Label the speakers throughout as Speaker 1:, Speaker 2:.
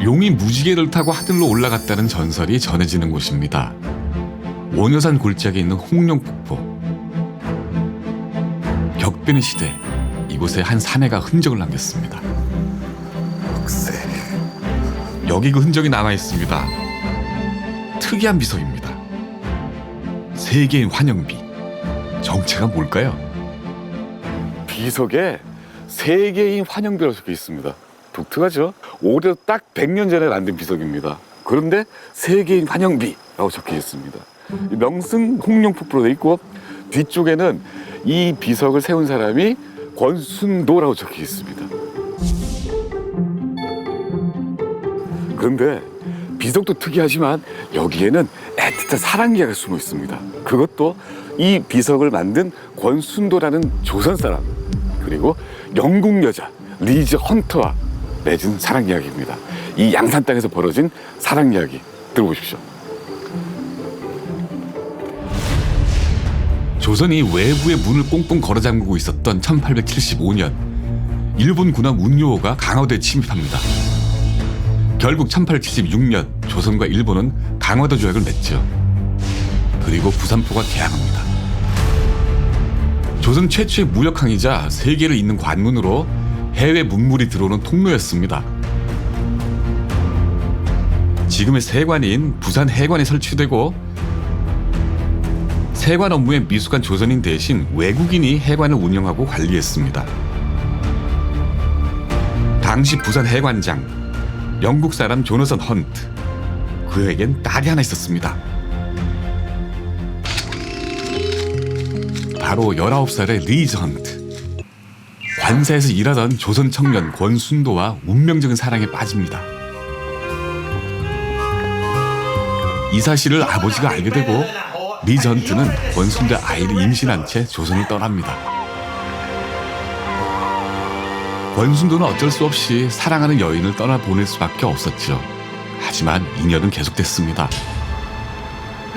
Speaker 1: 용이 무지개를 타고 하늘로 올라갔다는 전설이 전해지는 곳입니다. 원효산 골짜기에 있는 홍룡폭포. 격변의 시대, 이곳에 한 사내가 흔적을 남겼습니다.
Speaker 2: 글쎄,
Speaker 1: 여기 그 흔적이 남아있습니다. 특이한 비석입니다. 세계인 환영비. 정체가 뭘까요?
Speaker 2: 비석에 세계인 환영비라고 적혀 있습니다. 독특하죠? 오히려 딱 100년 전에 만든 비석입니다. 그런데 세계인 환영비라고 적혀 있습니다. 명승 홍룡폭포로 돼 있고 뒤쪽에는 이 비석을 세운 사람이 권순도라고 적혀 있습니다. 그런데 비석도 특이하지만 여기에는 애틋한 사랑 이야기가 숨어 있습니다. 그것도 이 비석을 만든 권순도라는 조선 사람, 그리고 영국 여자 리즈 헌터와 맺은 사랑 이야기입니다. 이 양산 땅에서 벌어진 사랑 이야기 들어보십시오.
Speaker 1: 조선이 외부의 문을 꽁꽁 걸어 잠그고 있었던 1875년, 일본 군함 운요호가 강화도에 침입합니다. 결국 1876년 조선과 일본은 강화도 조약을 맺죠. 그리고 부산포가 개항합니다. 조선 최초의 무역항이자 세계를 잇는 관문으로 해외 문물이 들어오는 통로였습니다. 지금의 세관인 부산 해관에 설치되고 세관 업무에 미숙한 조선인 대신 외국인이 해관을 운영하고 관리했습니다. 당시 부산 해관장, 영국 사람 조너선 헌트. 그에겐 딸이 하나 있었습니다. 바로 19살의 리즈 헌트. 관사에서 일하던 조선 청년 권순도와 운명적인 사랑에 빠집니다. 이 사실을 아버지가 알게 되고 리즈 헌트는 권순도의 아이를 임신한 채 조선을 떠납니다. 권순도는 어쩔 수 없이 사랑하는 여인을 떠나보낼 수밖에 없었죠. 하지만 인연은 계속됐습니다.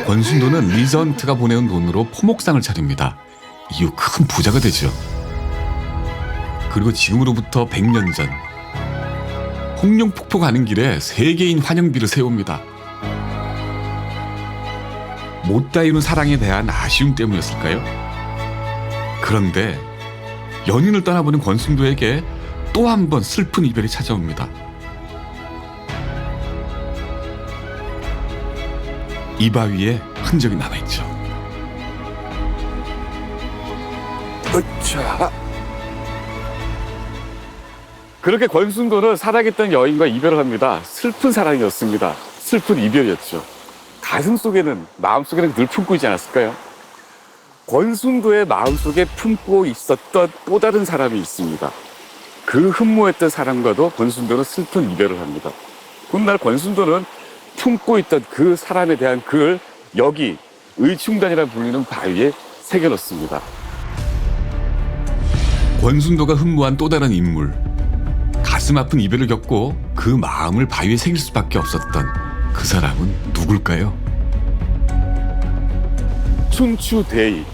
Speaker 1: 권순도는 리즈 헌트가 보내온 돈으로 포목상을 차립니다. 이후 큰 부자가 되죠. 그리고 지금으로부터 100년 전 홍룡폭포 가는 길에 세계인 환영비를 세웁니다. 못다 이룬 사랑에 대한 아쉬움 때문이었을까요? 그런데 연인을 떠나보낸 권순도에게 또 한 번 슬픈 이별이 찾아옵니다. 이 바위에 흔적이 남아있죠.
Speaker 2: 으차. 그렇게 권순도는 사랑했던 여인과 이별을 합니다. 슬픈 사랑이었습니다. 슬픈 이별이었죠. 가슴 속에는, 마음 속에는 늘 품고 있지 않았을까요? 권순도의 마음속에 품고 있었던 또 다른 사람이 있습니다. 그 흠모했던 사람과도 권순도는 슬픈 이별을 합니다. 훗날 권순도는 품고 있던 그 사람에 대한 글을 여기 의충단이라 불리는 바위에 새겨놓습니다.
Speaker 1: 권순도가 흠모한 또 다른 인물. 가슴 아픈 이별을 겪고 그 마음을 바위에 새길 수밖에 없었던 그 사람은 누굴까요?
Speaker 2: 춘추 대의.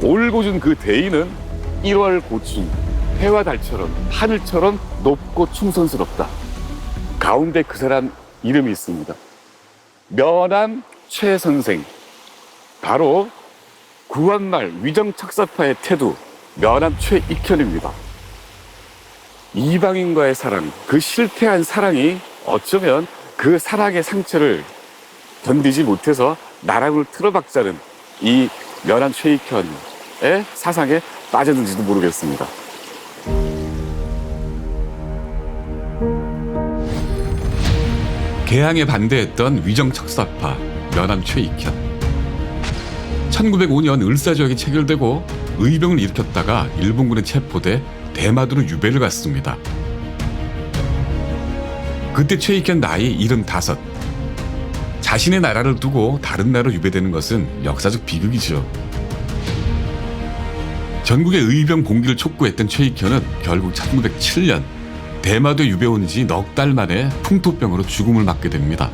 Speaker 2: 올고준 그 대의는 1월 고춘, 해와 달처럼 하늘처럼 높고 충성스럽다. 가운데 그 사람 이름이 있습니다. 면함 최선생. 바로 구한말 위정척사파의 태두 면함 최익현입니다. 이방인과의 사랑, 그 실패한 사랑이 어쩌면 그 사랑의 상처를 견디지 못해서 나락을 틀어박자는 이 면함 최익현의 사상에 빠졌는지도 모르겠습니다.
Speaker 1: 개항에 반대했던 위정척사파 면함 최익현. 1905년 을사조약이 체결되고 의병을 일으켰다가 일본군에 체포돼 대마도로 유배를 갔습니다. 그때 최익현 나이 75. 자신의 나라를 두고 다른 나라로 유배되는 것은 역사적 비극이죠. 전국의 의병 봉기를 촉구했던 최익현은 결국 1907년 대마도에 유배 온 지 넉 달 만에 풍토병으로 죽음을 맞게 됩니다.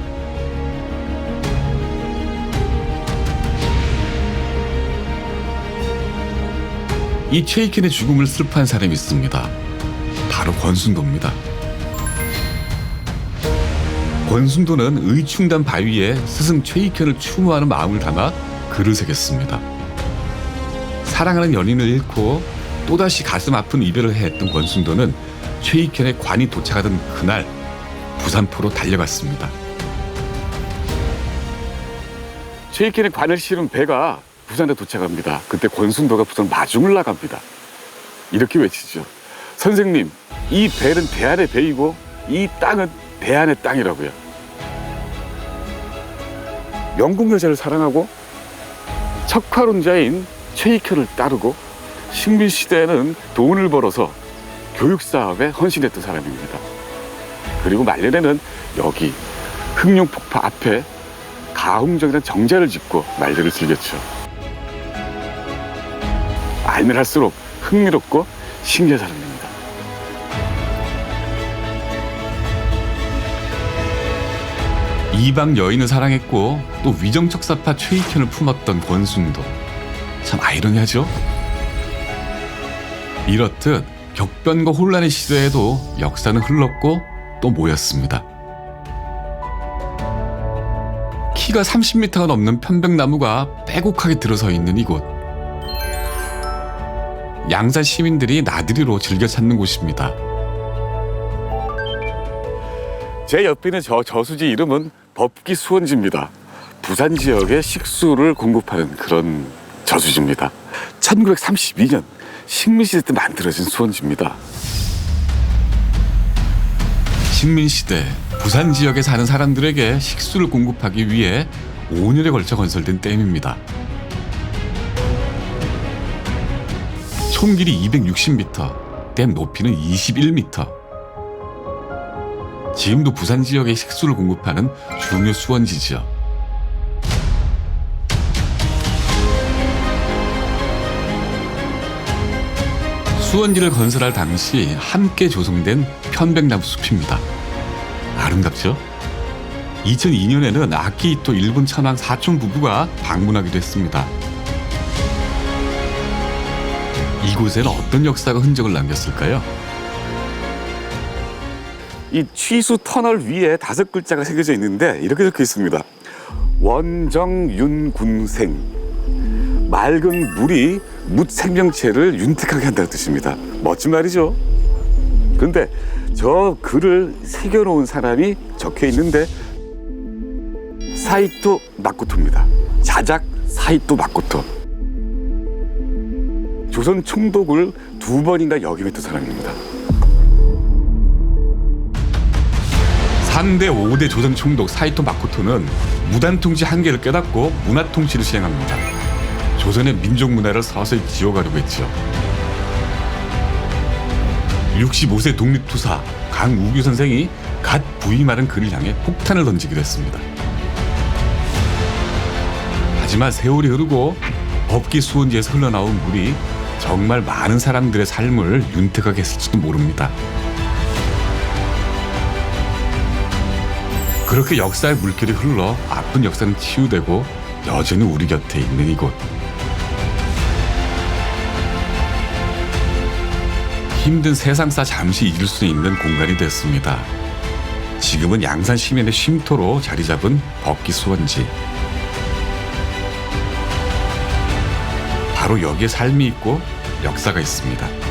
Speaker 1: 이 최익현의 죽음을 슬퍼한 사람이 있습니다. 바로 권순도입니다. 권순도는 의충단 바위에 스승 최익현을 추모하는 마음을 담아 글을 새겼습니다. 사랑하는 연인을 잃고 또다시 가슴 아픈 이별을 했던 권순도는 최익현의 관이 도착하던 그날 부산포로 달려갔습니다.
Speaker 2: 최익현의 관을 실은 배가 부산에 도착합니다. 그때 권순도가 부산 마중을 나갑니다. 이렇게 외치죠. 선생님, 이 배는 대한의 배이고 이 땅은 대한의 땅이라고요. 영국 여자를 사랑하고 척화론자인 최익현을 따르고 식민시대에는 돈을 벌어서 교육사업에 헌신했던 사람입니다. 그리고 말년에는 여기 흑룡폭포 앞에 가흥정이라는 정자를 짓고 말년을 즐겼죠. 알면 할수록 흥미롭고 신기한 사람입니다.
Speaker 1: 이방 여인을 사랑했고 또 위정척사파 최익현을 품었던 권순도. 참 아이러니하죠? 이렇듯 격변과 혼란의 시대에도 역사는 흘렀고 또 모였습니다. 키가 30m가 넘는 편백나무가 빼곡하게 들어서 있는 이곳. 양산 시민들이 나들이로 즐겨 찾는 곳입니다.
Speaker 2: 제 옆에 있는 저수지 이름은 법기 수원지입니다. 부산 지역에 식수를 공급하는 그런 저수지입니다. 1932년 식민시대 때 만들어진 수원지입니다.
Speaker 1: 식민시대 부산 지역에 사는 사람들에게 식수를 공급하기 위해 5년에 걸쳐 건설된 댐입니다. 총 길이 260m, 댐 높이는 21m. 지금도 부산 지역에 식수를 공급하는 중요 수원지지요. 수원지를 건설할 당시 함께 조성된 편백나무 숲입니다. 아름답죠? 2002년에는 아키히토 일본 천황 사촌 부부가 방문하기도 했습니다. 이곳에는 어떤 역사가 흔적을 남겼을까요?
Speaker 2: 이 취수 터널 위에 5글자가 새겨져 있는데 이렇게 적혀 있습니다. 원정윤군생. 맑은 물이 묻 생명체를 윤택하게 한다는 뜻입니다. 멋진 말이죠. 그런데 저 글을 새겨놓은 사람이 적혀 있는데 사이토 마코토입니다. 자작 사이토 마코토. 조선 총독을 2번이나 역임했던 사람입니다.
Speaker 1: 3대 5대 조선 총독 사이토 마코토는 무단 통치 한계를 깨닫고 문화 통치를 시행합니다. 조선의 민족 문화를 서서히 지워가려고 했죠. 65세 독립투사 강우규 선생이 갓 부임하는 그를 향해 폭탄을 던지기도 했습니다. 하지만 세월이 흐르고 법기 수원지에서 흘러나온 물이 정말 많은 사람들의 삶을 윤택하게 했을지도 모릅니다. 그렇게 역사의 물결이 흘러 아픈 역사는 치유되고 여전히 우리 곁에 있는 이곳. 힘든 세상사 잠시 잊을 수 있는 공간이 됐습니다. 지금은 양산 시민의 쉼터로 자리 잡은 법기 수원지. 바로 여기에 삶이 있고 역사가 있습니다.